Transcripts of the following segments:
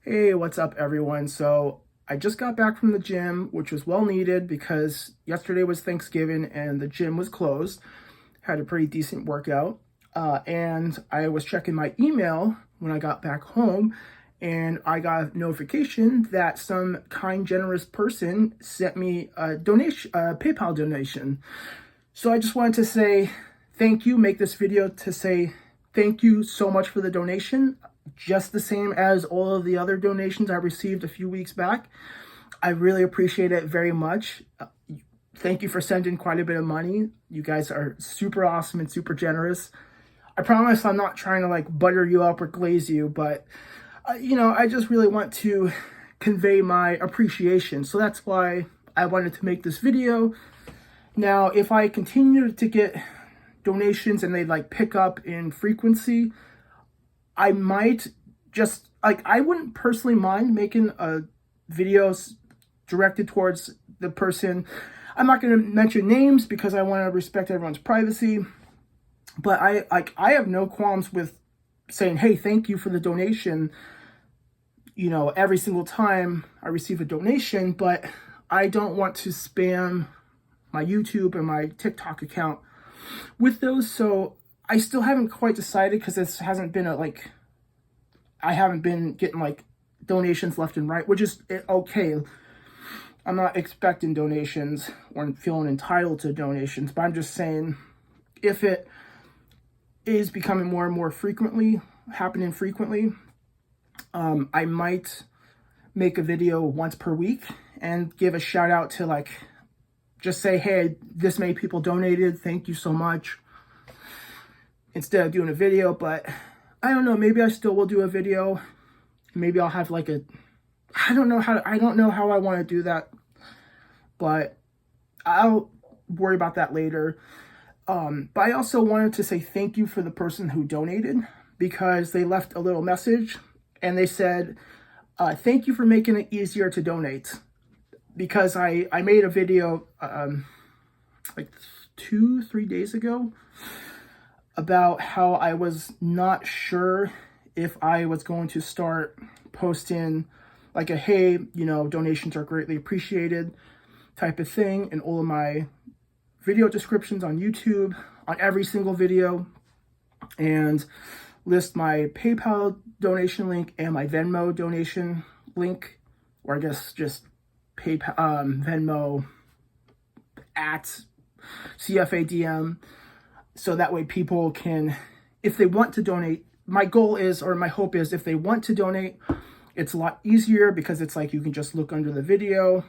Hey, what's up, everyone? So I just got back from the gym, which was well needed because yesterday was Thanksgiving and the gym was closed. Had a pretty decent workout. And I was checking my email when I got back home, and I got a notification that some kind, generous person sent me a donation, a PayPal donation. So I just wanted to say thank you, make this video to say thank you so much for the donation, just the same as all of the other donations I received a few weeks back. I really appreciate it very much. Thank you for sending quite a bit of money. You guys are super awesome and super generous. I promise I'm not trying to like butter you up or glaze you, but I just really want to convey my appreciation. So that's why I wanted to make this video. Now, if I continue to get donations and they like pick up in frequency, I might just like, I wouldn't personally mind making a videos directed towards the person. I'm not going to mention names because I want to respect everyone's privacy, but I have no qualms with saying, hey, thank you for the donation, every single time I receive a donation. But I don't want to spam my YouTube and my TikTok account with those. So I still haven't quite decided because this hasn't been I haven't been getting like donations left and right, which is okay. I'm not expecting donations or feeling entitled to donations, but I'm just saying if it is becoming more and more happening frequently, I might make a video once per week and give a shout out to like, just say, hey, this many people donated, thank you so much, instead of doing a video. But I don't know, maybe I still will do a video. Maybe I'll have like I don't know how I want to do that, but I'll worry about that later. But I also wanted to say thank you for the person who donated, because they left a little message and they said, thank you for making it easier to donate. Because I made a video like 2-3 days ago about how I was not sure if I was going to start posting like a, hey, donations are greatly appreciated type of thing in all of my video descriptions on YouTube, on every single video, and list my PayPal donation link and my Venmo donation link, or I guess just PayPal, Venmo at CFADM. So that way people can, if they want to donate, my goal is, or my hope is, if they want to donate, it's a lot easier because it's like you can just look under the video.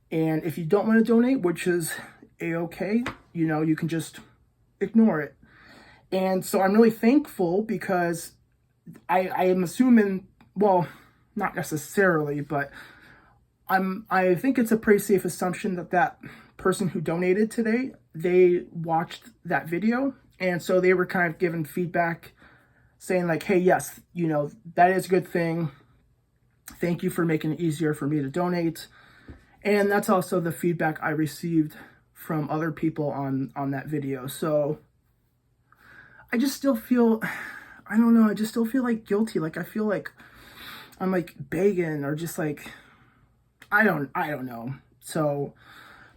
And if you don't want to donate, which is a-okay, you can just ignore it. And so I'm really thankful because I am assuming, well, not necessarily, but I think it's a pretty safe assumption that person who donated today, they watched that video. And so they were kind of giving feedback saying like, hey, yes, that is a good thing. Thank you for making it easier for me to donate. And that's also the feedback I received from other people on that video. So I just still feel, I don't know, I just still feel like guilty. Like I feel like I'm like begging or just like, I don't know. So,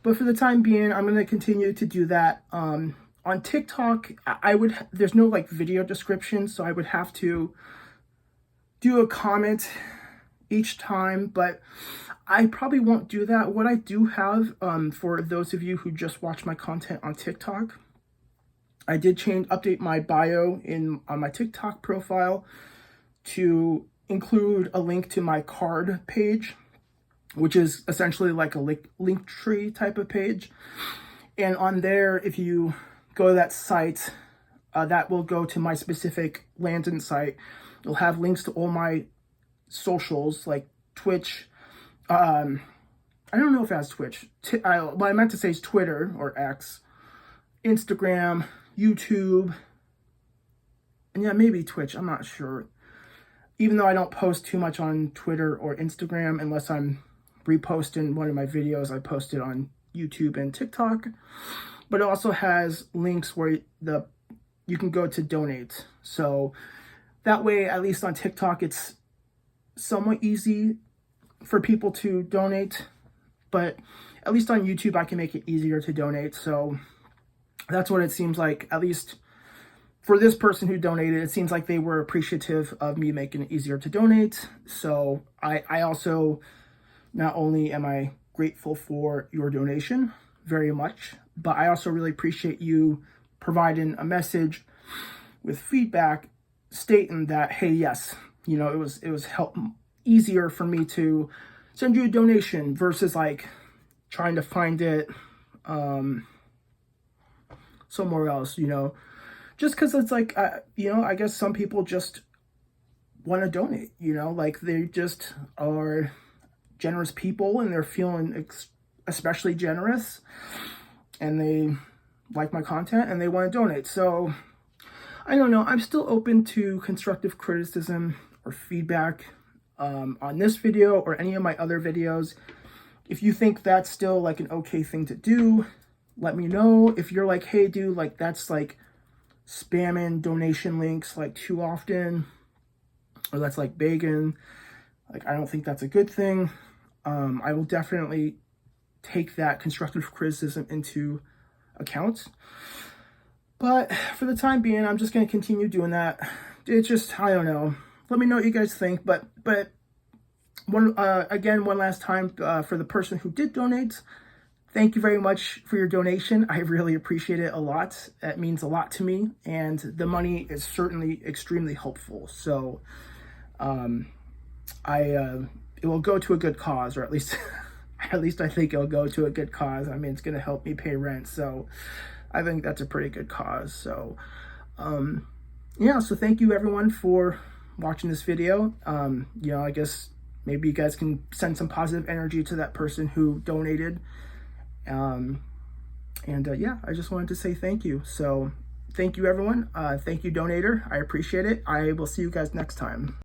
but for the time being, I'm going to continue to do that. On TikTok, there's no like video description, so I would have to do a comment each time, but I probably won't do that. What I do have, for those of you who just watch my content on TikTok, I did update my bio on my TikTok profile to include a link to my card page, which is essentially like a link tree type of page. And on there, if you go to that site, that will go to my specific landing site. It'll have links to all my socials like Twitch. I don't know if it has Twitch. What I meant to say is Twitter or X, Instagram, YouTube, and yeah, maybe Twitch. I'm not sure. Even though I don't post too much on Twitter or Instagram unless I'm reposting one of my videos I posted on YouTube and TikTok. But it also has links where you can go to donate. So that way, at least on TikTok, it's somewhat easy for people to donate, but at least on YouTube, I can make it easier to donate. So that's what it seems like, at least for this person who donated. It seems like they were appreciative of me making it easier to donate. So I also, not only am I grateful for your donation very much, but I also really appreciate you providing a message with feedback stating that, hey, yes, you know, it was easier for me to send you a donation versus like trying to find it somewhere else, you know, just because it's like, you know, I guess some people just want to donate, you know, like they just are generous people and they're feeling especially generous and they like my content and they want to donate. So I don't know, I'm still open to constructive criticism or feedback on this video or any of my other videos. If you think that's still like an okay thing to do, let me know. If you're like, hey dude, like that's like spamming donation links like too often, or that's like begging, like I don't think that's a good thing. I will definitely take that constructive criticism into account. But for the time being, I'm just going to continue doing that. It's just, I don't know. Let me know what you guys think. But one last time, for the person who did donate, thank you very much for your donation. I really appreciate it a lot. That means a lot to me. And the money is certainly extremely helpful. So it will go to a good cause, or at least I think it'll go to a good cause. I mean, it's going to help me pay rent. So I think that's a pretty good cause. So, yeah, so thank you everyone for watching this video. You know, I guess maybe you guys can send some positive energy to that person who donated. Yeah, I just wanted to say thank you. So thank you everyone. Thank you, donator. I appreciate it. I will see you guys next time.